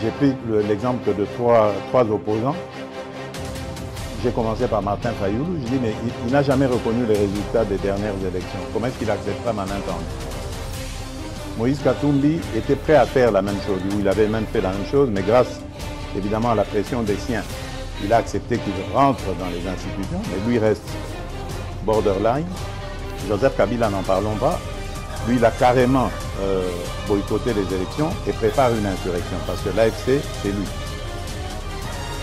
J'ai pris l'exemple de trois opposants. J'ai commencé par Martin Fayoulou. Je dis, mais il n'a jamais reconnu les résultats des dernières élections. Comment est-ce qu'il acceptera maintenant entendre? Moïse Katumbi était prêt à faire la même chose. Il avait même fait la même chose, mais grâce évidemment à la pression des siens, il a accepté qu'il rentre dans les institutions, mais lui reste borderline. Joseph Kabila, n'en parlons pas. Lui, il a carrément boycotté les élections et prépare une insurrection parce que l'AFC, c'est lui.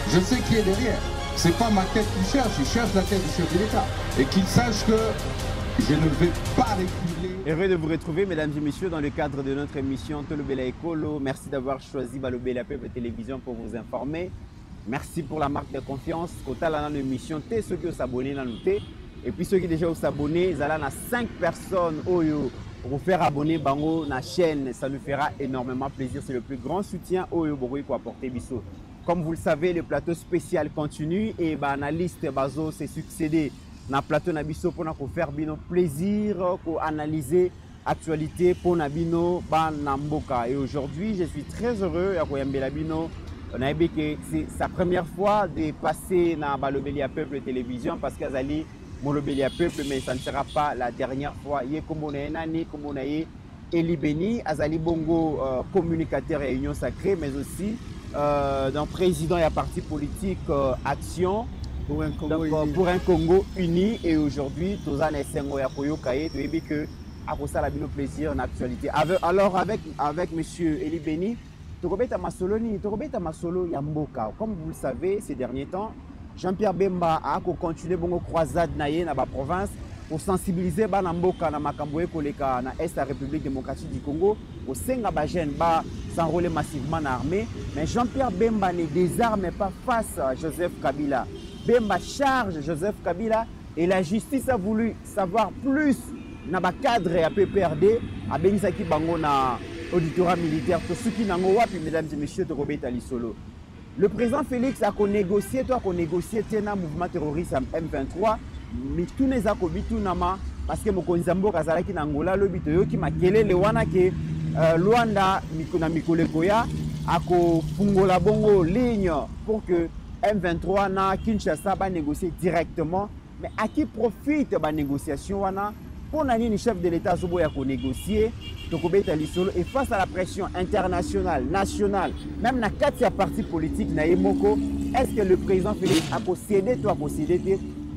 Je sais qui est derrière. C'est pas ma tête qu'il cherche, il cherche la tête du chef de l'État. Et qu'il sache que je ne vais pas reculer. Heureux de vous retrouver, mesdames et messieurs, dans le cadre de notre émission Tolobela Ekolo. Merci d'avoir choisi Balobela Peuple Télévision pour vous informer. Merci pour la marque de confiance. Quota dans l'émission, ceux qui s'abonnent dans nous. Et puis ceux qui déjà s'abonnent, ils ont 5 personnes pour vous faire abonner bango na chaîne. Ça nous fera énormément plaisir. C'est le plus grand soutien pour apporter Bisso. Comme vous le savez, le plateau spécial continue et analyste Bazo s'est succédé dans le plateau Nabiso pour nous faire bino plaisir, pour analyser l'actualité pour Nabino Namboka. Et aujourd'hui, je suis très heureux à Koyambela Bino. On a vu que c'est sa première fois de passer dans Balobela Peuple Télévision parce qu'Azali Molobela Peuple, mais ça ne sera pas la dernière fois. Il y a comme on a Nani, comme on a Eli Beni, Azali Bongo, communicateur et Union Sacrée, mais aussi dans président et parti politique Action pour un Congo uni. Et aujourd'hui, tous en Essengo Yakoyo Kaye, tu as que à ça la plaisir en actualité. Alors avec monsieur Eli Beni, Tokobeta Masolo Yamboka. Comme vous le savez, ces derniers temps, Jean-Pierre Bemba a continué bongo croisade naye na ba province pour sensibiliser ba Namboka na makambo ekoleka na Est la République démocratique du Congo au senga ba jeune ba s'enrôler massivement dans l'armée. Mais Jean-Pierre Bemba ne désarme pas face à Joseph Kabila. Bemba charge Joseph Kabila et la justice a voulu savoir plus na ba cadre à PPRD à Benisaki bango na auditorat militaire to suki nango wapi mesdames et messieurs de Robeta Lisolo. Le président Félix a négocié un mouvement terroriste M23, mais tout n'est pas parce que Mokonzambo Kazalaki Nangola, le bitoyo qui m'a kelé le wana ke Luanda Mikona Mikolekoya a fungola bongo ligne pour que M23 na Kinshasa va négocier directement. Mais à qui profite la négociation wana? Pour le chef de l'État Zoboya ko négocier, Tokobeta Lisolo, et face à la pression internationale, nationale, même dans 4 partis politiques, est-ce que le président Félix a possédé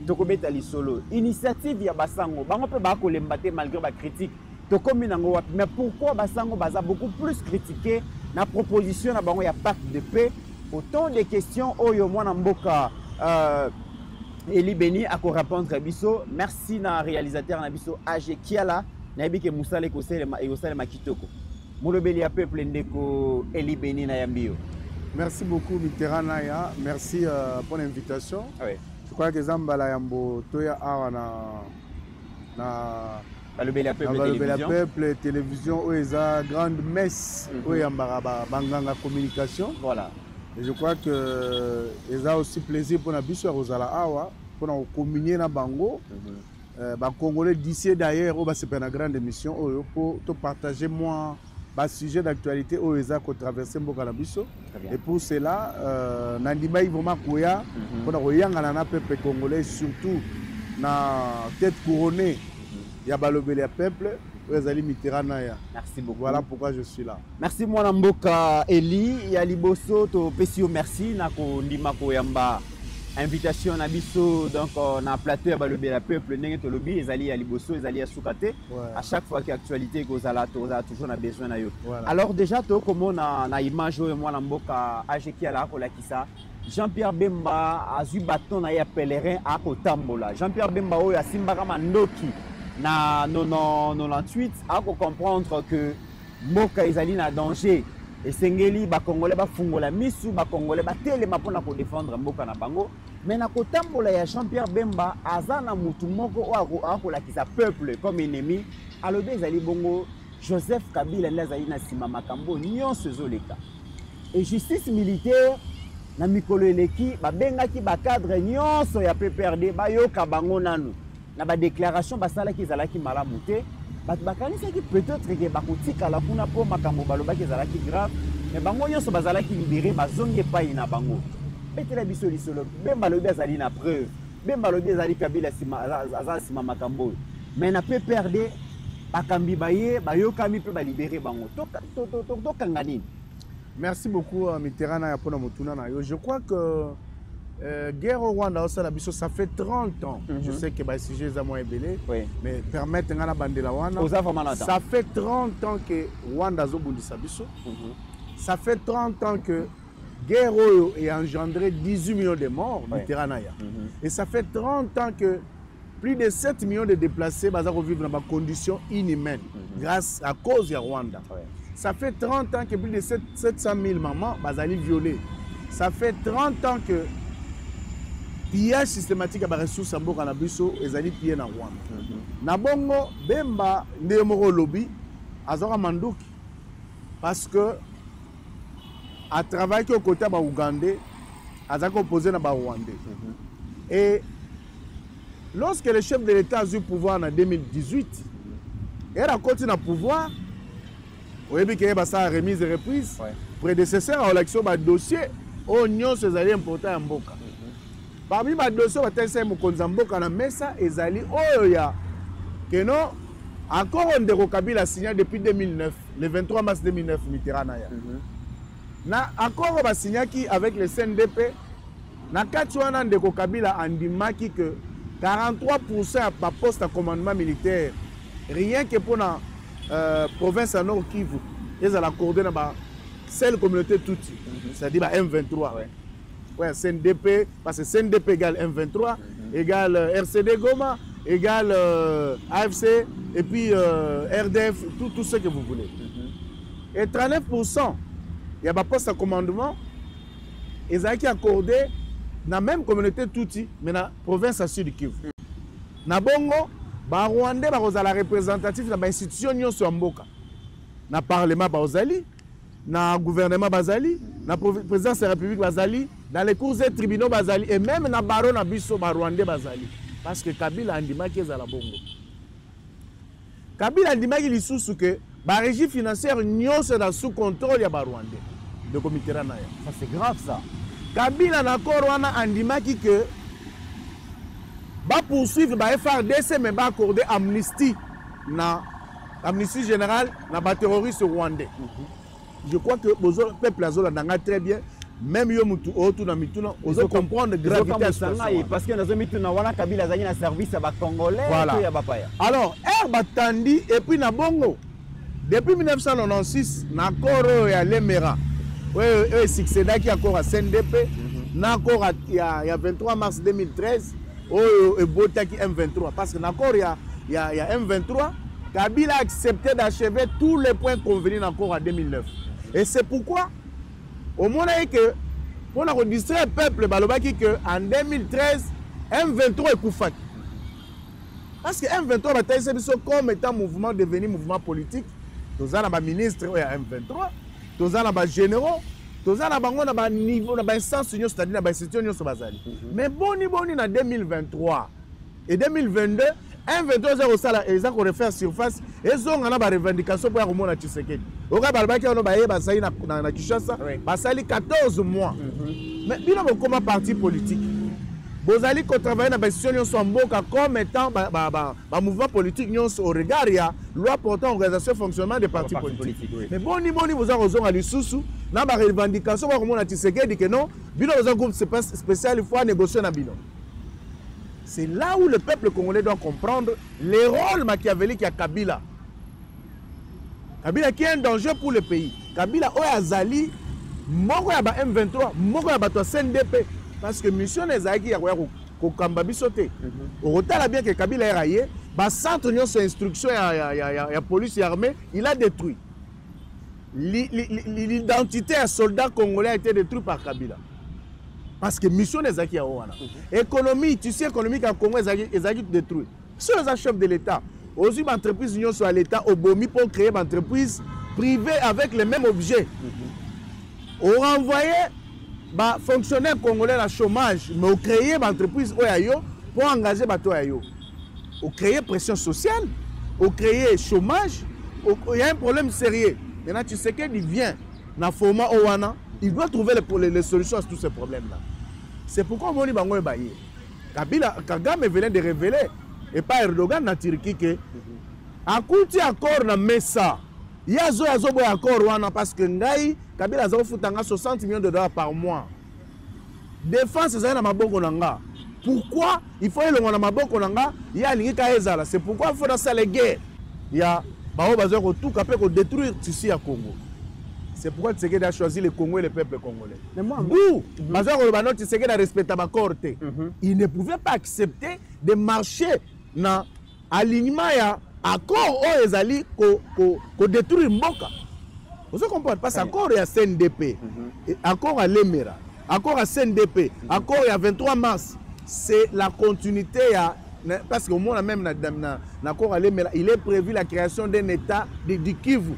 Tokobeta Lisolo? Initiative ya Basango, bango peut ba ko lembate malgré la critique. Mais pourquoi Basango baza beaucoup plus critiqué la proposition na bango ya pacte de paix? Autant de questions oyo mwana mboka Eli Beni a répondre à Bisso. Merci na réalisateur na Bisso AG Kiala na yebike musale ko sele makitoko. Molobeli ya peuple ndeko Eli Beni na yambio. Merci beaucoup Mitterrand Naya. Merci pour l'invitation. Oui. Je crois que Zambala Yambo Toya Awa na Balobeli ya peuple télévision où ils a grande messe où Yambara Banganga communication. Voilà. Et je crois que ils ont aussi plaisir pour la Bissou Rosala Awa pour nous communier na bango. Congolais d'ici d'ailleurs au c'est une grande émission pour te partager moi le sujet d'actualité où ils ont traversé Mboka Bissou. Et pour cela Nandima Ivoma Koya pour nous yangana na peuple congolais surtout na tête couronnée ya Balobela peuple. Merci beaucoup. Voilà pourquoi je suis là. Merci moi Mboka Eli ya liboso to pesio merci nako ndima ko yamba invitation na biso donc na plateau ya Balobela peuple ndenge to lobi ezali ya liboso ezali ya sukate à chaque fois que actualité kozala toujours na besoin na yo. Alors déjà to comme na image oyo moi Mboka ajeki ala ko lakisa Jean-Pierre Bemba azu bâton na ya pèlerin a ko tambola. Jean-Pierre Bemba oyo asimbaka mandoki na 98 à comprendre que Moka Ezali na danger esengeli bakongolais bafungola misu bakongolais batelema mpona kodefendre mboka na bango mais na kotambola ya Jean-Pierre Bemba aza na mutu moko akolakisa peuple comme ennemi alobi ezali bongo Joseph Kabila nde azali na nsima makambo nyonso ezoleka et justice militaire na mikolo eleki babengaki bacadre nyonso ya PPRD bayoka bango nanu na badéclaration basalaki ezalaki malamu te bato bakanisaki peut-être ke bakotikala kuna mpo makambo balobaki ezalaki grave mais bango nyonso bazalaki libéré bazongi epai na bango betela biso lisolo Bemba alobi azali na preuve Bemba alobi azali Kabila aza nsima makambo oyo mais na PPRD bakambi baye bayokami mpe balibéré bango tokanga nini? Merci beaucoup Mitterrand ya mpona motuna na yo. Je crois que guerre au Rwanda ça fait 30 ans. Je sais que les sujets sont moins belés, mais permettre ngana bandela wana. Ça fait 30 ans que Rwanda zobundisa biso. Ça fait 30 ans que guerre a engendré 18 millions de morts Mitterrand ya. Et ça fait 30 ans que plus de 7 millions de déplacés vivent dans des conditions inhumaines grâce à cause du Rwanda. Ça fait 30 ans que plus de 700 000 mamans sont violées. Ça fait 30 ans que pillage systématique à ressources en Boka na biso ezali pillé na Rwanda. Na bongo Bemba nde moko lobby azora manduki parce que a travaillé au côté ba Ougandais azaka opposé na ba Rwandais. Et lorsque le chef de l'État a eu le pouvoir en 2018, il a continué à pouvoir. Vous voyez qu'il y a une remise et reprise. Prédécesseur à l'élection, le dossier, oignon, c'est important en Boka. Parmi les dossiers, il y a un Mboka na Mesa, et Zali, oh, il y a que non, encore on a Kabila signé depuis 2009, le 23 mars 2009, Mitterrand. Encore on a signé avec le CNDP, na Katouana de Kabila andimaki que 43% à poste à commandement militaire, rien que pour la province à Nord Kivu, ils ont accordé dans celle communauté Tutsi, c'est-à-dire M23. Ouais, CNDP, parce que CNDP égale M23, égale RCD Goma, égale AFC, et puis RDF, tout ce que vous voulez. Et 39%, il y a un poste à commandement, ils ont accordé dans la même communauté Tutsi, mais dans la province à Sud Kivu. Na bongo, ba Rwandais ba la représentatif na ba institution nyonso mboka. Na parlement bazali, na gouvernement bazali, na présidence de la République bazali, dans les cours et tribunaux bazali et même na baron na biso ba Rwandais bazali parce que Kabila andimaki ezala bongo. Kabila andimaki lisusu que ba régie financière nyonso dans sous contrôle ya ba Rwandais. De comité na ya. Ça c'est grave ça. Kabila na korwana andimaki que va poursuivre le FARDC mais va accorder amnistie générale na ba terroristes rwandais. Je crois que le peuple azol ndanga très bien même yo mutu otu na mituna ozo comprendre gravité de ça parce que nazo mituna wana Kabila zali na service ba congolais et ya bapaya. Alors batandi et puis na bongo depuis 1996 na koro ya Lemera ouais succédaki encore à CNDP na encore il y a 23 mars 2013 et Botaki M23 parce que d'accord il y a M23 Kabila a accepté d'achever tous les points convenus encore en 2009 et c'est pourquoi au moment que pour nous distraire le peuple balobaki que en 2013 M23 est koufaki parce que M23 va tailler comme étant mouvement devenu mouvement politique tous en ministre à M23 tous en généraux tous en niveau na instance c'est-à-dire na institution sur bazali mais boni na 2023 et 2022 M23 0 sala et ça qu'on refaire surface et zonga na ba revendication pour komona Tshisekedi oka balbaki ono baye basali na Kinshasa basali 14 mois mais bino comme parti politique bozali ko travailler na ba institution sur mboka comme étant ba mouvement politique nyonso au regard ya loi portant organisation fonctionnement des partis politiques mais boni vous en zonga lisusu na ba revendication pour komona Tshisekedi que non bino vous en groupe spécial il faut négocier na bino. C'est là où le peuple congolais doit comprendre le rôle machiavélique à Kabila. Kabila qui est un danger pour le pays. Kabila Oyazali, Moko Yaba M23, Moko Yaba CNDP. Parce que mission des Aïki Yakoya Kokambabi sauté. Au retard bien que Kabila est raillé, le centre de instruction et la police et l'armée, il a détruit. l'identité à soldat congolais a été détruite par Kabila. Parce que mission des Zaki à Owana. Économie, tu sais, économique à Congo, est détruite. Sur les chefs de l'État, aussi une entreprise union sur l'État, au Bomi pour créer une entreprise privée avec les mêmes objets. On renvoyé fonctionnaires congolais à chômage, mais on créé une entreprise pour engager les gens. On créé pression sociale, on créé chômage, il y a un problème sérieux. Maintenant, tu sais qu'il vient dans le format Owana, il doit trouver les solutions à tous ces problèmes-là. C'est pourquoi on dit que Kagame venait de révéler, et pas Erdogan na Turquie, que à côté accord na Messa, il y a un accord parce que Kabila a 60 millions de dollars par mois. Défense, c'est un maboko nanga. Pourquoi il faut aller dans maboko nanga? Il y a l'ingéka. C'est pourquoi il faut dans ça les guerres. Il y a tout capable de détruire ici à Congo. C'est pourquoi Tshisekedi a choisi le Congo et le peuple congolais. Il ne pouvait pas accepter de marcher dans l'alignement à accord où ils allaient détruire Mboka. Vous comprenez? Parce qu'accord il y a CNDP, accord à l'Emera, accord à CNDP, accord il y a 23 mars. C'est la continuité. Parce qu'au moins, même dans l'accord à l'Emera, il est prévu la création d'un État du Kivu.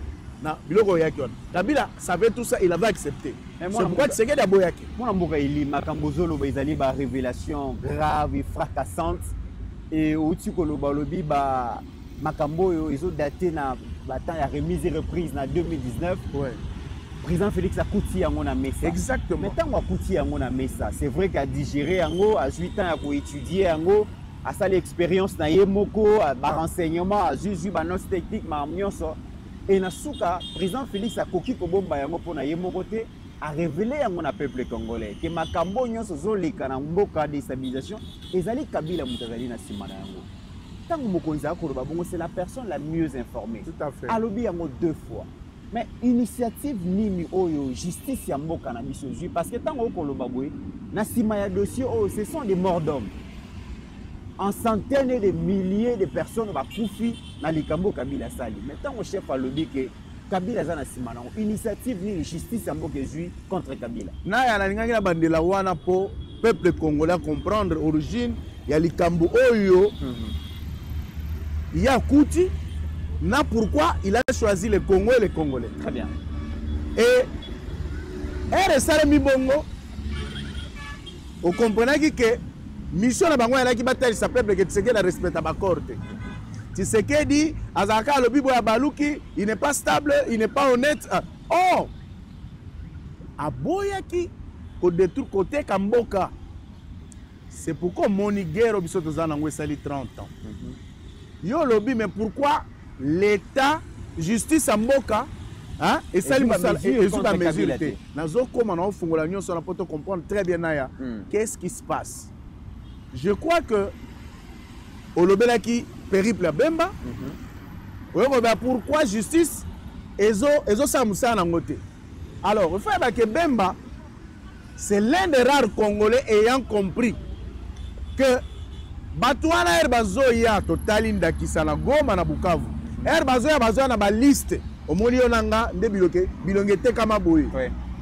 Kabila savait tout ça, il avait accepté. C'est pourquoi tu sais qu'il y a Boyaki. Moi, il y a une révélation grave et fracassante. Et au-dessus de l'Obalobi, Makambo, ils ont daté la remise et reprise en 2019. Le président Félix a coûté à mon Messa. Exactement. Maintenant, on a coûté à mon Messa. C'est vrai qu'à digérer, à 8 ans, à étudier, à ça l'expérience, à Yemoko, à renseignement, à juste à nos techniques, à et na souka président Félix a koki ko bomba yango pona ye mokote a révélé à mon peuple congolais que makambo nyonso zo leka na mboka déstabilisation ezali Kabila mutazali na simana yango tango mokonzi akoloba bongo c'est la personne la mieux informée. Tout à fait. Alobi yango 2 fois. Mais initiative nini oyo justice ya mboka na biso jui parce que tango koloba boye na sima ya dossier oh ce sont des morts d'hommes. En centaines et de milliers de personnes va koufi na likambo Kabila sali. Maintenant au chef a lobby que Kabila za na simana initiative ni justice ambo que jui contre Kabila. Na ya na ngaki bandela wana po peuple congolais comprendre origine ya likambo oyo. Il y a Kouti na pourquoi il a choisi le Congo et les Congolais. Très bien. Et RSL Mibongo vous comprenez que mission na bango ya ki bataille sa peuple que Tshisekedi respecte ba corte. Tshisekedi azaka le bibo ya baluki, il n'est pas stable, il n'est pas honnête. Oh! Aboyaki ko détruire côté Kamboka. C'est pourquoi moni guerre biso tozana ngwe sali 30 ans. Yo lobby mais pourquoi l'état justice à Mboka hein et sali musala et sous la mesure nazo koma na ofungola nyonso na poto comprendre très bien naya qu'est-ce qui se passe. Je crois que au lobelaki périple Bemba pourquoi justice ezo samusa na ngote. Alors il faut que Bemba c'est l'un des rares Congolais ayant compris que Batouana Herbazoya totali ndakisa na Goma na Bukavu. Herbazoya bazoya na ba liste omoni onanga nde bilonge te kama boye.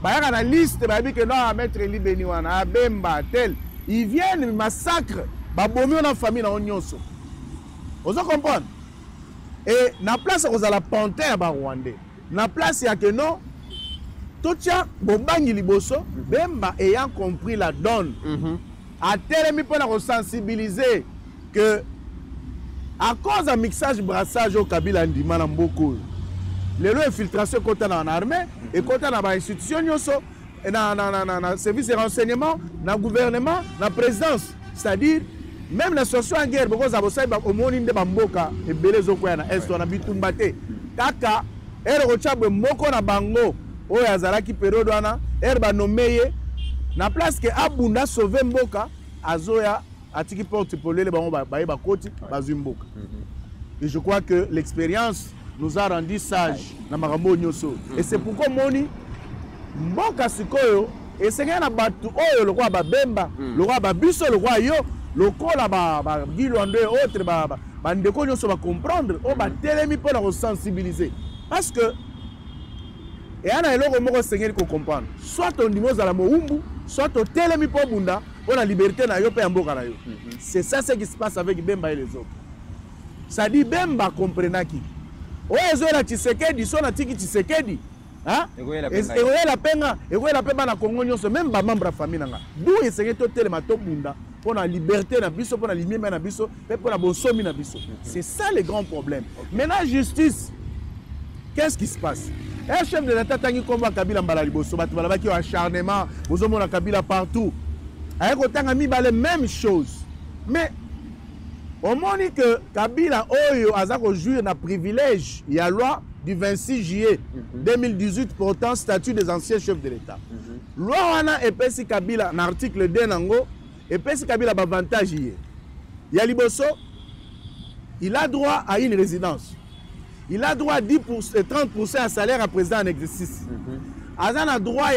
Bayaka na liste babi que non à mettre libeni wana a Bemba tel. Ils viennent massacre babomi na famille na onyonso. Vous comprenez? Et na place aux la pantin ba Rwandais. Na place ya que non totia bobangi liboso Bemba ayant compris la donne. A tel pour sensibiliser que à cause d'un mixage brassage au Kabila ndima na mboko les infiltration contre dans l'armée et contre dans l'institution na service de renseignement na gouvernement na présidence c'est-à-dire même la situation en guerre because abosai ba omoni nde bamboka ebelezo kwa na est na bitumbate kaka ero chabwe moko na bango oyo azalaki période wana ba nomeye na place que abunda sauver mboka azoya atiki porte polele bango baye bakoti bazimboka. Et je crois que l'expérience nous a rendu sages na makambo nyoso et c'est pourquoi moni mboka sikoyo et c'est na batu oyo le roi ba Bemba le roi ba biso le roi yo le kola ba gilwande autre ba ndeko nyoso ba comprendre o ba telemi pour la sensibiliser parce que Et il y a un Seigneur qui comprend. Soit on dit à la Moumbu, soit on telemi pour Bunda, on a liberté na yo pe amboka na yo. C'est ça ce qui se passe avec Bemba et les autres. Ça dit Bemba comprena qui. Oh ezo la Tshisekedi, so na tiki Tshisekedi. Hein? Et la penga, na Congo nyonso même ba membre famille nanga. D'où essayer to telema to Bunda pour la liberté na biso, pour la lumière na biso, pour la bonsomi na biso. C'est ça le grand problème. Maintenant justice. Qu'est-ce qui se passe? Un chef de l'État tangi combat Kabila mbala liboso, batu balaba ki acharnement, vous omona Kabila partout. Avec autant ami la même chose. Mais on dit que Kabila oyo azako jouir na privilège, il y a loi du 26 juillet 2018 portant statut des anciens chefs de l'État. Loi wana epesi Kabila na article 2 nango, epesi Kabila ba avantage hier. Il y a liboso, il a droit à une résidence. Il a droit à 30% à salaire à président en exercice. Il a droit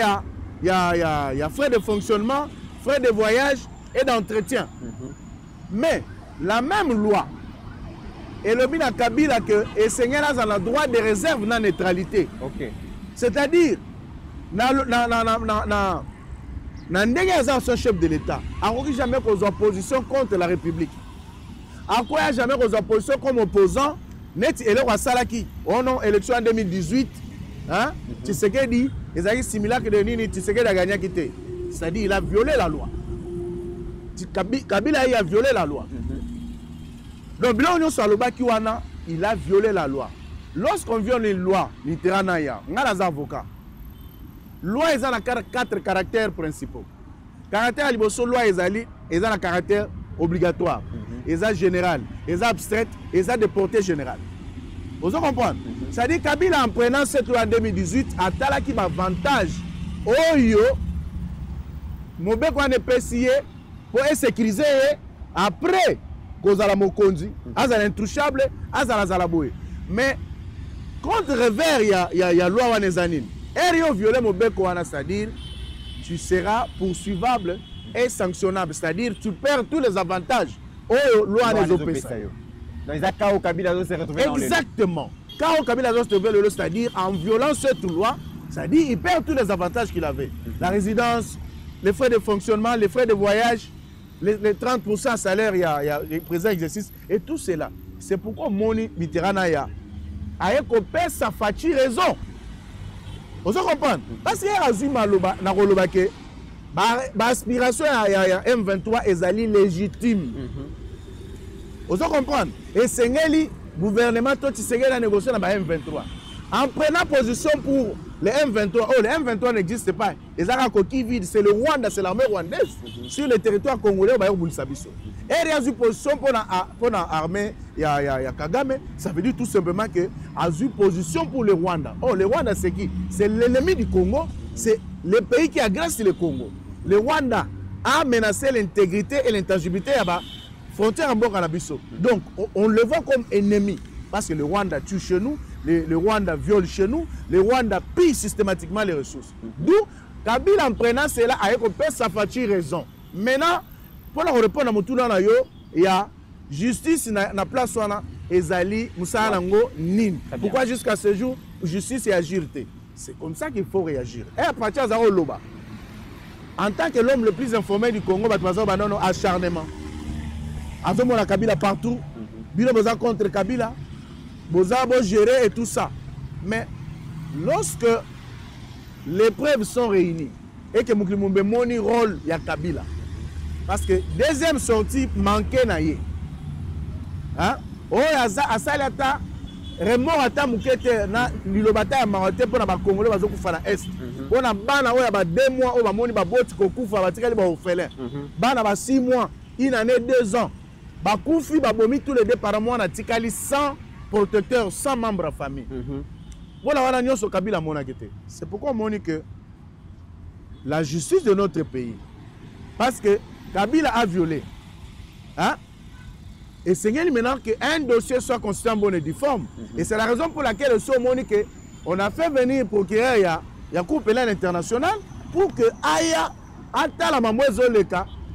il y a frais de fonctionnement, frais de voyage et d'entretien. Mais la même loi, et le bin à Kabila que le Seigneur a le droit de réserve dans la neutralité. C'est-à-dire, dans son chef de l'État, il n'y a jamais qu'aux oppositions contre la République. Il n'y a jamais qu'aux oppositions comme opposants. Net et le roi Salaki, on a élection en 2018, hein? Tshisekedi, ils ont similaire que de Nini, Tshisekedi a gagné quitté. C'est-à-dire il a violé la loi. Kabila a violé la loi. Donc, il a violé la loi. Lorsqu'on viole une loi, littéralement, on a les avocats. Loi, ils ont 4 caractères principaux. Caractère liboso, loi, ils ont un caractère obligatoire. Ils ont général, ils ont abstrait, ils ont de portée générale. Vous comprenez? C'est-à-dire Kabila en prenant cette loi en 2018, a talaki avantage. Oyo, Mobeko a népessié pour sécuriser après cause à la Mokonzi, à l'intouchable, à la Zalaboé. Mais contre revers, il y a loi Wanezanine. Et il a violé Mobeko, c'est-à-dire tu seras poursuivable et sanctionnable. C'est-à-dire tu perds tous les avantages. Oh, loi des OPSA. Donc, Kao Kabila doit se retrouver dans le... Exactement. Kao Kabila doit se retrouver dans le... C'est-à-dire, en violant cette loi, c'est-à-dire, il perd tous les avantages qu'il avait. La résidence, les frais de fonctionnement, les frais de voyage, les 30% salaire, il y a le président exercice, et tout cela. C'est pourquoi Moni Mitterrand a écopé sa facture raison. Vous comprenez? Parce qu'il y a Azuma Narolobake. L'aspiration à M23 est légitime. Vous comprenez? Et c'est le gouvernement qui a négocié avec M23. En prenant position pour les M23, les M23 n'existent pas. Les Arabes qui vivent, c'est le Rwanda, c'est l'armée rwandaise. Sur le territoire congolais, il y a et il y a une position pour l'armée, il y a Kagame, ça veut dire tout simplement qu'il y a une position pour le Rwanda. Oh, le Rwanda, c'est qui? C'est l'ennemi du Congo, c'est le pays qui agresse le Congo. Le Rwanda a menacé l'intégrité et l'intangibilité à la frontière en Bokanabiso. Donc, on le voit comme ennemi. Parce que le Rwanda tue chez nous, le Rwanda viole chez nous, le Rwanda pille systématiquement les ressources. D'où, Kabila en prenant cela, a écopé sa facture raison. Maintenant, pour répondre à mon tour, il y a justice na place Ezali Moussa Lango Nin. Pourquoi jusqu'à ce jour, justice et agilité? C'est comme ça qu'il faut réagir. Et à partir de Loba, en tant que l'homme le plus informé du Congo, il y a un acharnement. Il y a Kabila partout. Il y a contre Kabila. Il y a gérer et tout ça. Mais lorsque les preuves sont réunies et que Mouklimumbe moni rôle, il y a Kabila. Parce que deuxième sortie manquait naïe. Hein? Oh, Asalata, remort ata mukete na lilobata ya marote pour na Congolais bazokufa na est. On a bana oya ba 2 mois o ba moni ba boti kokufa batikali ba orphelin. Bana ba 6 mois, une année 2 ans. Ba kufi ba bomi tous les 2 par mois na tikali 100 protecteurs, 100 membres de famille. Voilà wana nyoso Kabila mona kete. C'est pourquoi on dit que la justice de notre pays, parce que Kabila a violé, hein? Et c'est maintenant qu'un dossier soit constitué en bonne et due forme. Et c'est la raison pour laquelle on a fait venir pour qu'il y ait un cour pénal international pour que Aya,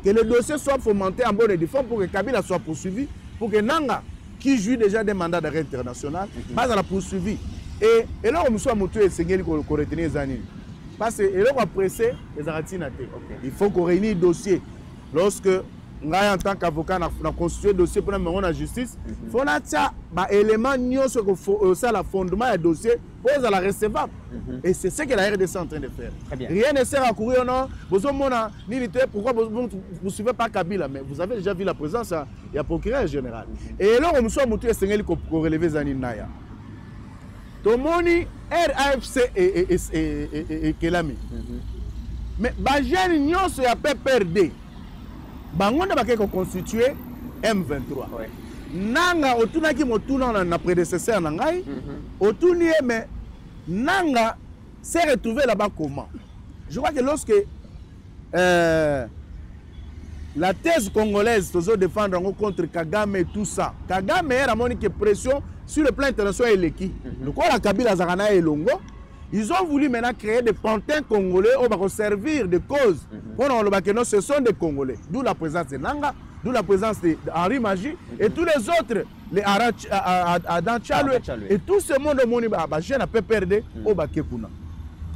que le dossier soit fomenté en bonne et due forme pour que Kabila soit poursuivi, pour que Nanga, qui jouit déjà des mandats d'arrêt international, va la poursuivi. Et là, on soit moto et seigneur qu'on retenait les années. Parce que là, on a pressé les arrêtines. Il faut qu'on réunisse le dossier. Lorsque en tant qu'avocat, on a constitué le dossier pour la justice, il faut que l'élément ça le fondement du dossier pour la recevable. Et c'est ce que la RDC est en train de faire. Rien ne sert à courir, non. Pourquoi vous ne suivez pas Kabila? Mais vous avez déjà vu la présence, il y a procureur général. Et là, on soit moto et seigneur qu'on relève les années. Tomoni, RAFC et Kelami. Mais Bajani Nyon se appelle PRD. Bangonda bakeko constitué M23. Nanga otuna ki motuna na prédécesseur na ngai. Otuni mais Nanga s'est retrouvé là-bas comment? Je crois que lorsque la thèse congolaise toujours défendre contre Kagame et tout ça. Kagame a monique pression sur le plan international et l'équipe. Le quoi la Kabila Zarana et Longo. Ils ont voulu maintenant créer des pantins congolais qui vont servir de cause. Ce sont des Congolais. D'où la présence de Nanga, d'où la présence d'Henri Magie et tous les autres, les Adam Chalwe et tout ce monde je n'ai pas perdu au Bakekuna.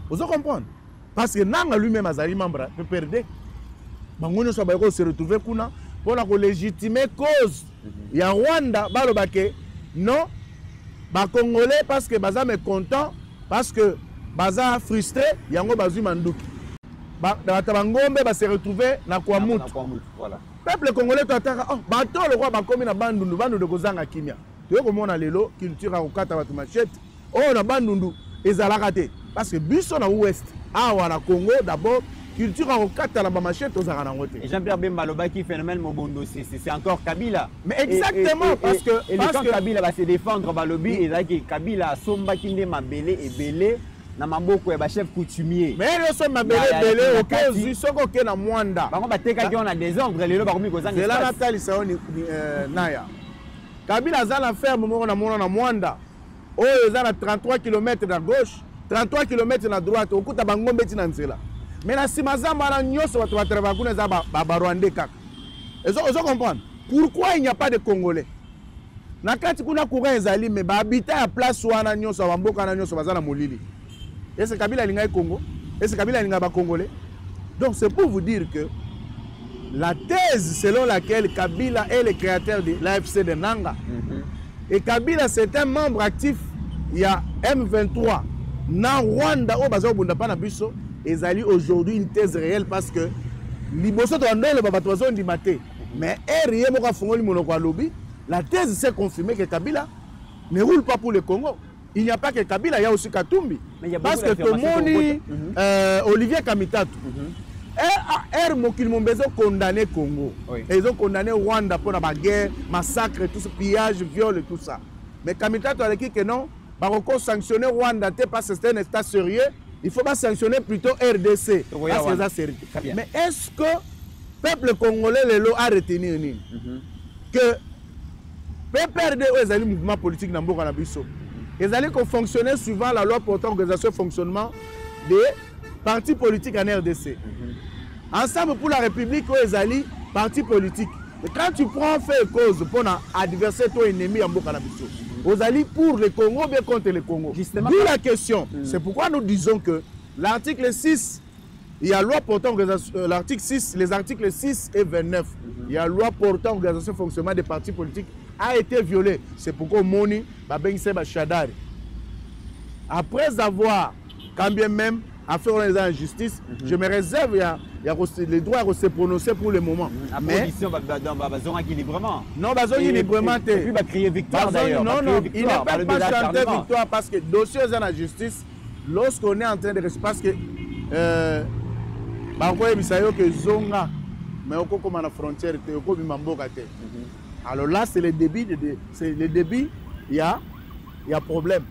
Vous comprenez? Parce que Nanga lui-même a membre peut perdre. Bangono se retrouver kuna pour légitimer cause. Il y a Rwanda, non, les Congolais parce que Baza est content. Parce que Baza frustré, yango bazu manduki. Bangombe va se retrouver na Kwamut. Voilà. Peuple congolais t'attend. Oh, bato le roi bakomi na bandundu, bandundu kozanga kimia. Tu vois comment on a lelo culture akokata batu machette. Oh na bandundu ezalaka te parce que biso na ouest. Ah wana Congo d'abord culture akokata la machette ozanga nango te. Et Jean-Pierre Bemba Lobaki phénomène Mobondo c'est encore Kabila. Mais exactement parce que quand Kabila va se défendre Balobi et là que Kabila somba kinde mabele et belé na maboko ya ba chef coutumier. Mais ils sont mabele belé au cas où soko ke na Mwanda. Bango bateka ki on a désordre lelo bakomi kozanga. C'est là Nathalie Saoni Naya. Kabila za la ferme mo na mona na Mwanda. Oh ils ont 33 km à gauche, 33 km à droite, okuta bangombe tina nzela. Mais la simazamba na nyoso watu wa travailler kuna za ba Rwandais kaka. Ils comprendre pourquoi il n'y a pas de Congolais. Na kati kuna courant ezali mais ba habitat ya place wana nyoso wa mboka na nyoso bazana molili. Est-ce Kabila linga Congo? Est-ce Kabila linga ba Congolais? Donc c'est pour vous dire que la thèse selon laquelle Kabila est le créateur de l'AFC de Nanga et Kabila c'est un membre actif, il y a M23 na Rwanda au bazo bunda pa na biso ezali aujourd'hui une thèse réelle parce que liboso to ndele ba batwazo ndimate mais rien moko fongoli monoko alobi la thèse s'est confirmée que Kabila ne roule pas pour le Congo. Il n'y a pas que Kabila, il y a aussi Katumbi. Parce que tout le monde, Olivier Kamitatu, ils ont condamné Congo. Et ils ont condamné Rwanda pour la guerre, massacre, tout ce pillage, viol et tout ça. Mais Kamitatu a dit que non, il faut sanctionner Rwanda parce que c'est un état sérieux. Il faut pas sanctionner plutôt RDC. Parce que c'est sérieux. Mais est-ce que le peuple congolais a retenu que PPRD ou les mouvements politiques dans le Bisso, ils allaient fonctionner suivant la loi portant organisation et fonctionnement des partis politiques en RDC. Ensemble pour la République, ils allaient partis politiques. Et quand tu prends fait cause pour un adversaire, ton ennemi en Bokanabiso, vous allez pour le Congo ou bien contre le Congo. D'où la question. C'est pourquoi nous disons que l'article 6, il y a loi portant l'article 6, les articles 6 et 29, il y a loi portant organisation et fonctionnement des partis politiques a été violé. C'est pourquoi Moni Babeng Seba Chadari, après avoir quand bien même affaire les injustices, je me réserve il y a les droits à se prononcer pour le moment. Mais librement. Non, librement. Et puis va crier victoire d'ailleurs. Non, il ne peut pas chanter victoire parce que dossier dans la justice, lorsqu'on est en train de parce que que zonga mais on comme à la frontière alors là c'est le débit il y a problème.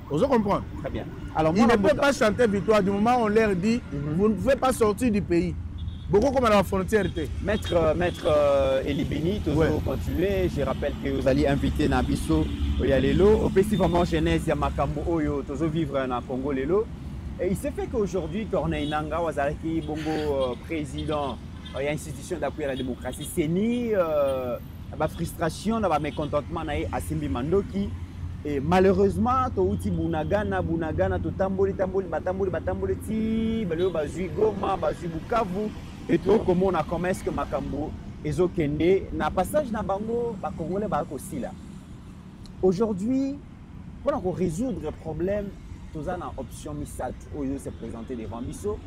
Vous comprenez? Très bien. Alors il ne peut pas chanter victoire du moment où on leur dit vous ne pouvez pas sortir du pays. Beaucoup comme à la frontière. Maître Elibini, toujours continuer. Je rappelle que vous allez inviter Nabiso Oyalelo au festival jeunesse ya Makambo Oyo toujours vivre en Congo Lelo. Et il s'est fait qu'aujourd'hui Corneille Nanga Wazaraki Bongo président il y a une institution d'appui à la démocratie. C'est ni la frustration, le mécontentement à Simbi Mandoki. Et malheureusement, touti bunagana, totamboli, batamboli, ti, baleo bazui Goma, bazui Bukavu, et tout comment on a comment est-ce que Makambo, ezo kende, na passage na bango, ba Congolais ba aussi là. Aujourd'hui, pour résoudre le problème, nous avons une option misat où il s'est présenté devant Bisso.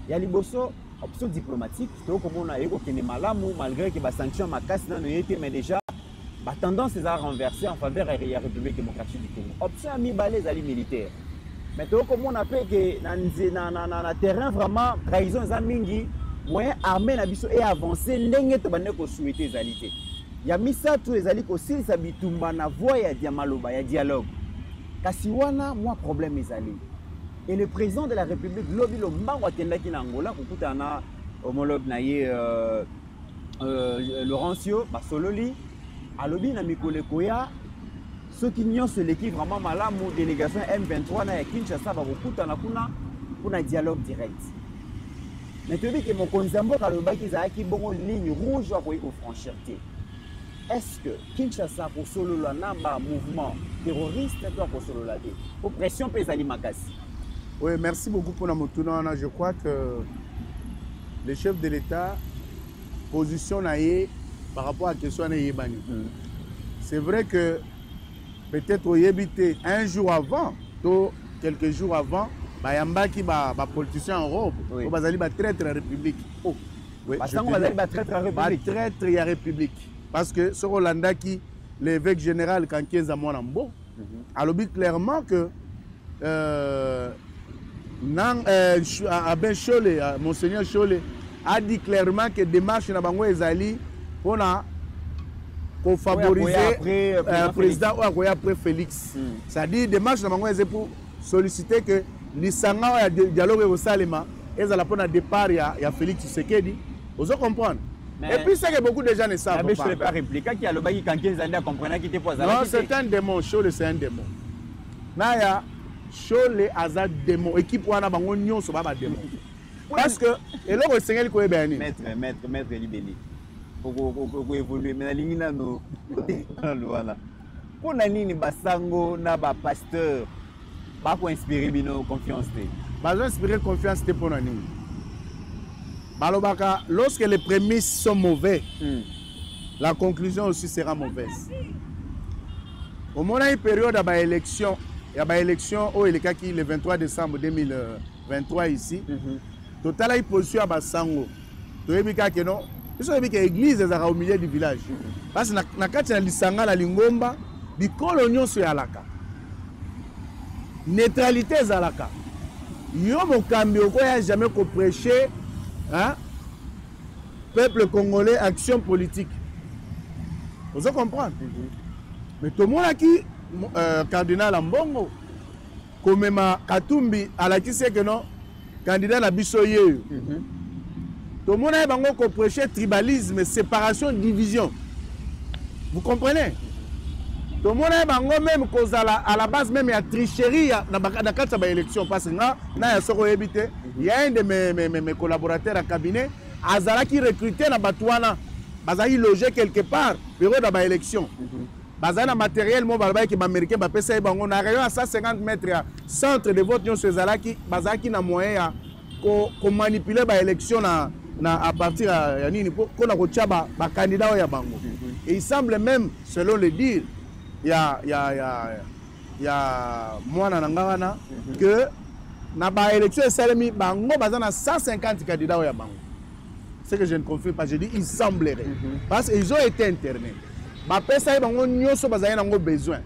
Il y a l'Ibosso, option diplomatique, comme on a eu malgré que les sanctions ma casse mais déjà la tendance est à renverser en faveur de la République démocratique du Congo. Option à mi-balais alliés militaires. Mais comme on appelle que dans le terrain vraiment trahison zamingi, moyen armé na biso et avancé ndenge to bande ko souhaiter zalité. Il y a mis ça tous les alliés aussi ça bitumba na voix ya diamaloba ya dialogue. Kasiwana moi problème les alliés. Et le président de la République lobi lo mbango atendaki na Angola kokuta na homologue na ye Laurencio Basololi. Alobi na mikole koya ceux qui nyonso l'équipe vraiment malamu délégation M23 na Kinshasa ba kokuta na kuna dialogue direct. Mais tu dis que mon konzambo kalobaki zaki bongo ligne rouge à koyi ko franchir. Est-ce que Kinshasa pour solo la namba mouvement terroriste doit pour solo la pour pression pesali makasi? Oui, merci beaucoup pour la moutuna. Je crois que le chef de l'État position naie par rapport à la question de Yébani. C'est vrai que peut-être au Yébité, un jour avant, quelques jours avant, Bayamba qui va politicien en robe, il va aller traître la République. Oh, oui, parce qu'on va aller traître la République. Traître la République. Parce que ce Rolanda qui, l'évêque général, quand il est à Monambo, a dit clairement que Monseigneur Cholé a dit clairement que démarche na bango ezali pour favoriser le président ou après Félix. C'est-à-dire démarche na bango ezali pour solliciter que l'isanga ya dialogue au Salema ezala pour na départ ya Félix Tshisekedi. Vous comprenez? Et puis c'est que beaucoup de gens ne savent pas. Je ne pas répliquer qui a le bail quand 15 années à comprendre qui était pas. Non, c'est un démon. Cholé c'est un démon. Naya Cholé aza démon. Équipe wana bango nyonso ba démon. Parce que et là le Seigneur ko ebeni. Maître libeli. Pour évoluer mais la ligne na no. Voilà. Pour na nini basango na ba pasteur ba ko inspirer bino confiance té. Ba inspirer confiance té pour na nini. Balobaka, lorsque les prémices sont mauvaises, la conclusion aussi sera mauvaise. Au moment où il y a une période d'élection, il y a une élection le 23 décembre 2023 ici, total il position à Bassango. Tu as vu que non, il y a une église au milieu du village. Parce que na kati na lisanga la lingomba, bi kolonyo sur alaka. Neutralité zalaka. Yo mo kambi ko ya jamais ko prêcher. Hein? Peuple congolais, action politique. Vous comprenez? Mais tout le monde qui cardinal Mbongo, comme ma Katumbi, à la qui sait que non, candidat à Bissoye. Tout le monde a prêché tribalisme, séparation, division. Vous comprenez? Tout le monde a même cause à la base même il y a tricherie dans la élection parce que il y a un de mes collaborateurs à cabinet Azara qui recrutait dans Batouana, Bazali logé quelque part bureau dans la élection. Bazana matériel mon balba qui américain ba pesa bango na rayon à 150 mètres centre de vote nyo Sezalaki Bazaki na moyen ko manipuler ba élection na à partir ya nini ko na ko tchaba ba candidat ya bango. Et il semble même selon le dire il y a moi na que na ba élection salemi bango bazana 150 candidats ya bango. C'est que je ne confirme pas, je dis il semblerait parce qu'ils ont été internés. Ba pesa bango nyoso bazana ngo besoin.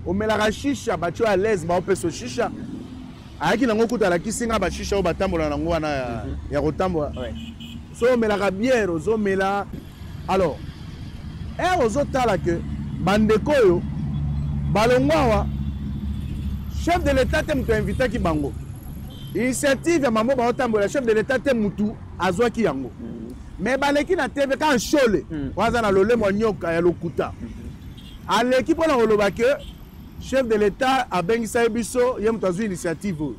O melaka shisha bacho à l'aise ba opeso shisha. Ayaki nango kuta la kisinga ba shisha o batambola nango wana ya kotambola. So melaka bière ozo mela. Alors ozo tala que bandeko yo balongwa chef de l'état te mutu invité ki bango initiative ya mambo ba otambola chef de l'état te mutu azwa ki yango mais baleki na TV kan Cholé waza na lolemo nyoka ya lokuta aleki pona oloba que chef de l'état a bengisa biso ye mutu azwa initiative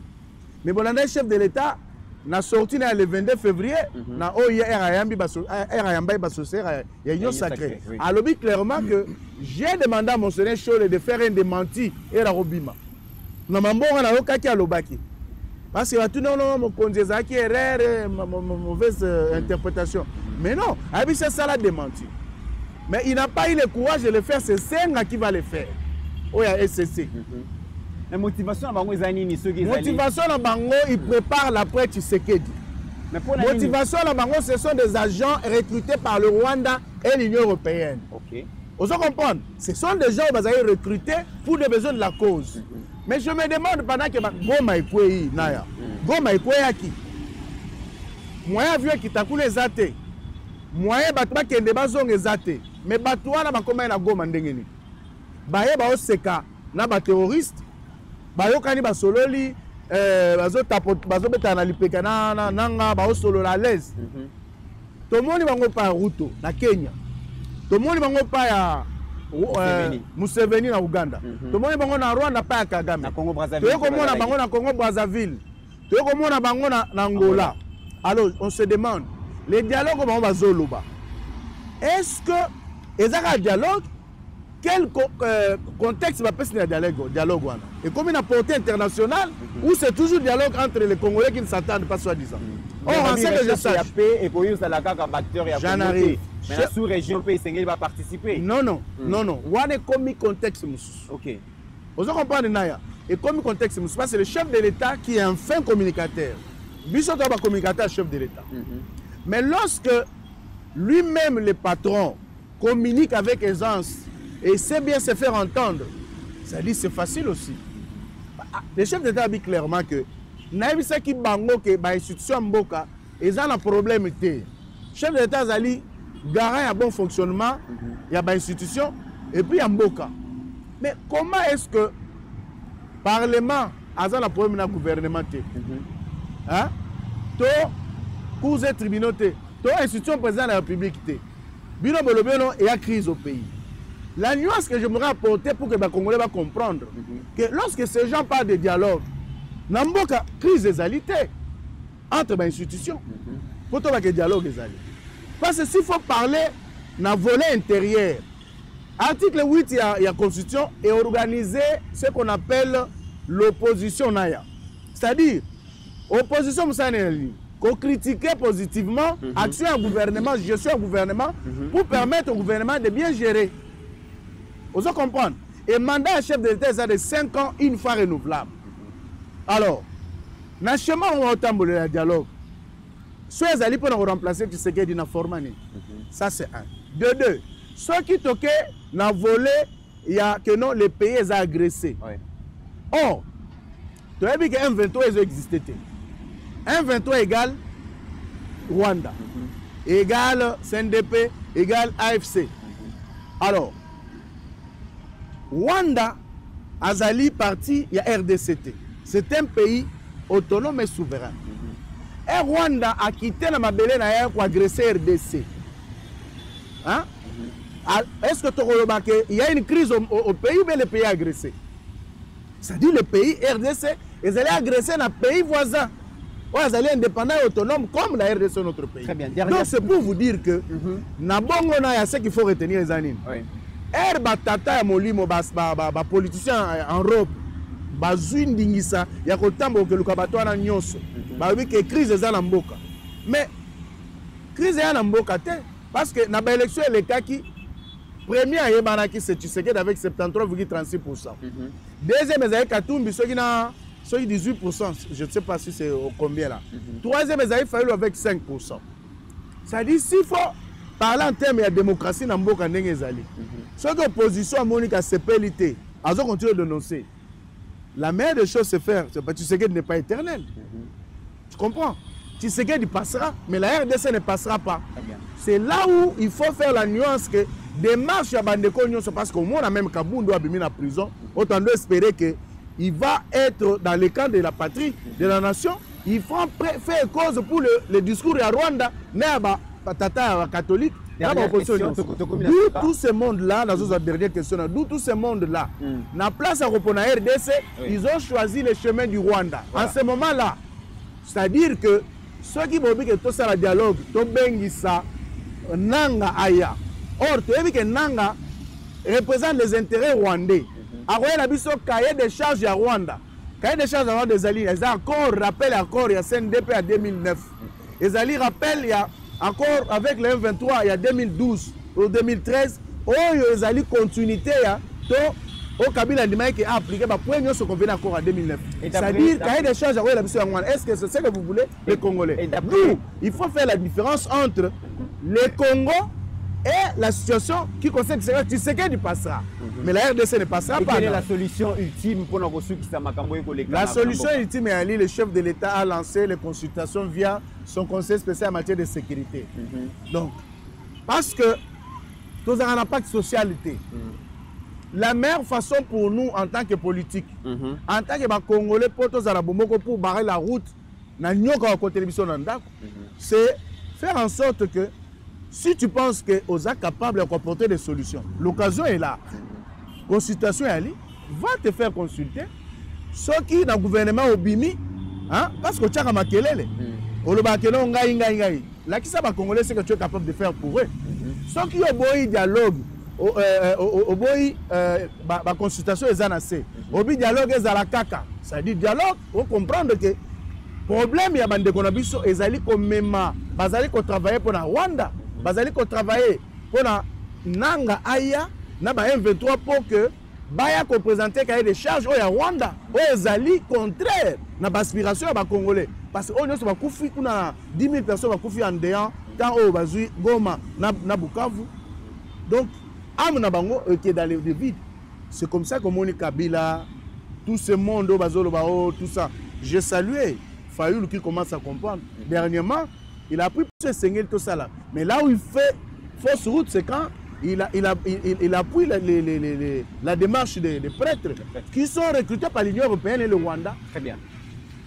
mais bolanda chef de l'état na sorti na le 22 février na oya RAYambi RAYamba basosé ya Union Sacrée. Alobi clairement que j'ai demandé à Monseigneur Chole de faire un démenti et la robima. Na mambonga na okaki alobaki. Parce que tout non mon konzeza qui erreur mauvaise interprétation. Mais non, abi c'est ça la démenti. Mais il n'a pas eu le courage de le faire, c'est Senga qui va le faire. Oya SCC. La motivation à Bango Zanini, ceux qui motivation à Bango, il prépare l'après Tshisekedi. Motivation à Bango, ce sont des agents recrutés par le Rwanda et l'Union européenne. Ok. Vous comprenez? Ce sont des gens qui sont recrutés pour des besoins de la cause. Mais je me demande pendant que Goma Ekweyi, Naya, Goma Ekweyi qui moyen vieux qui t'a coulé zate, moyen batma qui est bazong zate, mais batouana ba comment na Goma ndengeni. Baye ba oseka na ba terroriste. Bayokani basololi bazo tapote bazo beta na lipeka na nanga ba solo la l'aise. Tomoni bango pa Ruto na Kenya. Tomoni bango pa ya Museveni na Uganda. Tomoni bango na Rwanda pa ya Kagame. Na Congo Brazzaville. Toyokomona bango na Congo Brazzaville. Toyokomona bango na Angola. Alors on se demande les dialogues bango bazoloba. Est-ce que ezaka dialogue quel contexte va passer dans le dialogue? Et comme une portée internationale, ou c'est toujours dialogue entre les Congolais qui ne s'attendent pas soi-disant. Or, on sait que je sache. J'en arrive. Mais la sous-région va participer. Non, non, non, non. On est comme contexte. Ok. Vous comprenez, Naya? Et comme contexte, c'est le chef de l'État qui est un fin communicateur. Bissot est un communicateur, chef de l'État. Mais lorsque lui-même, le patron, communique avec aisance, et c'est bien se faire entendre. Ça dit c'est facile aussi. Le chef d'État dit clairement que naïbisa ki bango que ba institution mboka ils ont un problème té. Chef d'État zali garant un bon fonctionnement, il y a ba institution et puis il y a mboka. Mais comment est-ce que parlement a un problème dans gouvernement té? Hein? To cours et tribunaux té. To institution président de la République té. Bino bolobeno il y a crise au pays. La nuance que j'aimerais apporter pour que les Congolais va comprendre que lorsque ces gens parlent de dialogue, il y a une crise des alités entre les institutions. Pour que le dialogue des alités. Parce que s'il faut parler dans le volet intérieur, article 8 il y a la Constitution et organiser ce qu'on appelle l'opposition. C'est-à-dire, l'opposition, qu'on critique positivement action au gouvernement, gestion au gouvernement, pour permettre au gouvernement de bien gérer. Vous comprenez? Et mandat à chef de l'État est de 5 ans, une fois renouvelable. Alors, dans le chemin où on a le dialogue, ceux qui allaient pour remplacer Tshisekedi dans Formani, ça c'est un. De deux, ceux qui toquent dans le volet, il y a que non, les pays sont agressés. Or, tu as vu que M23 existait. M23 égale Rwanda, égale CNDP, égale AFC. Alors, Rwanda, Azali parti, il y a RDCT. C'est un pays autonome et souverain. Et Rwanda a quitté la Mabélé pour agresser RDC. Hein? Est-ce que tu as remarqué qu'il y a une crise au pays ou bien le pays agressé? C'est-à-dire le pays RDC, ils allaient agresser un pays voisin. Ils allaient indépendants et autonomes comme la RDC notre pays. Très bien. Donc c'est pour vous dire que Nabongo il y a ce qu'il faut retenir les années. Batata ya molimo ba politicien en robe bazwi ndingisa ya kotambo ke luka bato na nyonso ba wi ke crise za na mboka mais crise ya na mboka te parce que na ba élection elekaki premier yebana ki c'est Tshisekedi avec 73,36%. Deuxième ezali Katumbi soki na 18%, je ne sais pas si c'est au combien là. Troisième ezali Fayulu avec 5%. Ça dit s'il faut parler en termes de démocratie dans mboka ndenge ezali. Ce que l'opposition a monique à CPLT, elles ont continué de dénoncer. La meilleure des choses, c'est faire. Tshisekedi n'est pas éternel. Tu comprends? Tshisekedi passera, mais la RDC ne passera pas. C'est là où il faut faire la nuance que des marches à Bandeko Nyonso, parce qu'au moins, même Kabundu a mis en prison, autant d'espérer qu'il va être dans le camp de la patrie, de la nation. Il faut faire cause pour le discours à Rwanda, mais à Tata catholique. D'où tout ce monde-là, dans la dernière question, d'où tout ce monde-là, la place à Ropona RDC, ils ont choisi le chemin du Rwanda. En ce moment-là, C'est-à-dire que ceux qui vont dire que tout ça le dialogue, tout bengisa nanga aya. Or, tu as vu que nanga représente les intérêts rwandais. Aroye na biso cahier de charges à Rwanda. Cahier de charges à Rwanda des alliés, ils ont encore rappel accord il y a CNDP à 2009. Les alliés rappellent il y a encore avec le M23 il y a 2012 ou 2013. Oh, les alliés continuité ya to au Kabila Ndima qui a appliqué ba point nous se convient encore en 2009. C'est-à-dire cahier de charges à Rwanda biso Rwanda. Est-ce que c'est ce que vous voulez les Congolais? Nous, il faut faire la différence entre les Congo et la situation qui concerne Tshisekedi passera. Mais la RDC ne passera pas. Quelle est la solution ultime pour nous qui La solution ultime est le chef de l'État a lancé les consultations via son conseil spécial en matière de sécurité. Donc, parce que nous avons un impact socialité. La meilleure façon pour nous en tant que politique, en tant que Congolais, pour barrer la route, c'est faire en sorte que si tu penses que vous êtes capable d'apporter des solutions, l'occasion est là. Consultation est allée, va te faire consulter. Ceux qui dans le gouvernement au Bimi, parce que tu as makelele. Là, qui ça va Congolais, c'est que tu es capable de faire pour eux. Ceux qui ont beau dialogue, au boy, la consultation est annoncée. Au dialogue est à la caca. Ça dit dialogue, on comprend que le problème, il y a des gens qui ont travaillé pour la Rwanda. Bazali ko travailler pour na nanga aya na ba M23 pour que baya ko présenter cahier de charges au Rwanda au ezali contraire na aspiration ya ba congolais parce que on nyonso ba kufi kuna 10 000 personnes ba kufi en dehors tant au bazui Goma na Bukavu. Donc amna bango qui est dans le vide. C'est comme ça que Moni Kabila tout ce monde au bazolo ba tout ça. J'ai salué Fayoulou qui commence à comprendre. Dernièrement il a pris ce seigneur tout ça là. Mais là où il fait fausse route, c'est quand il appuie la démarche des prêtres qui sont recrutés par l'Union européenne et le Rwanda. Très bien.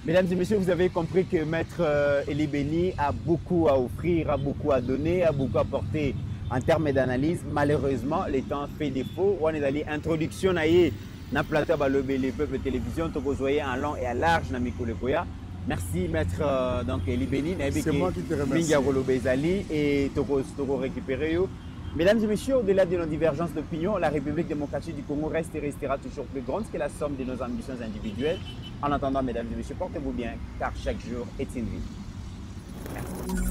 Mesdames et messieurs, vous avez compris que Maître Eli Beni a beaucoup à offrir, a beaucoup à donner, a beaucoup à apporter en termes d'analyse. Malheureusement, le temps fait défaut. On est allé introduction na plateau balobé les peuples télévision, to vous voyez en long et à large na Mikolekoya. Merci Maître donc Eli Beni. C'est moi qui te remercie. Et Toko récupérer. Mesdames et messieurs, au-delà de nos divergences d'opinion, la République démocratique du Congo reste et restera toujours plus grande que la somme de nos ambitions individuelles. En attendant, mesdames et messieurs, portez-vous bien, car chaque jour est une vie. Merci.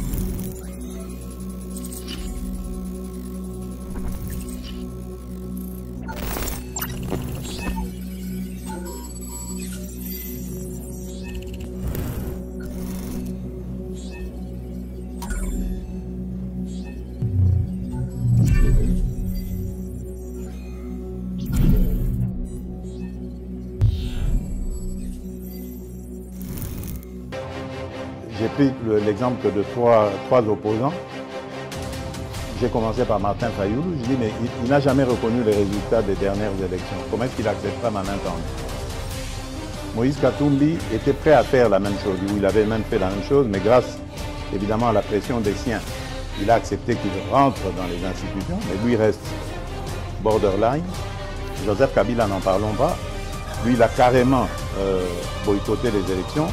J'ai pris l'exemple de trois opposants. J'ai commencé par Martin Fayoulou. Je dis, mais il n'a jamais reconnu les résultats des dernières élections. Comment est-ce qu'il acceptera ma main tendue? Moïse Katumbi était prêt à faire la même chose. Il avait même fait la même chose, mais grâce évidemment à la pression des siens, il a accepté qu'il rentre dans les institutions, mais lui reste borderline. Joseph Kabila, n'en parlons pas. Lui, il a carrément boycotté les élections.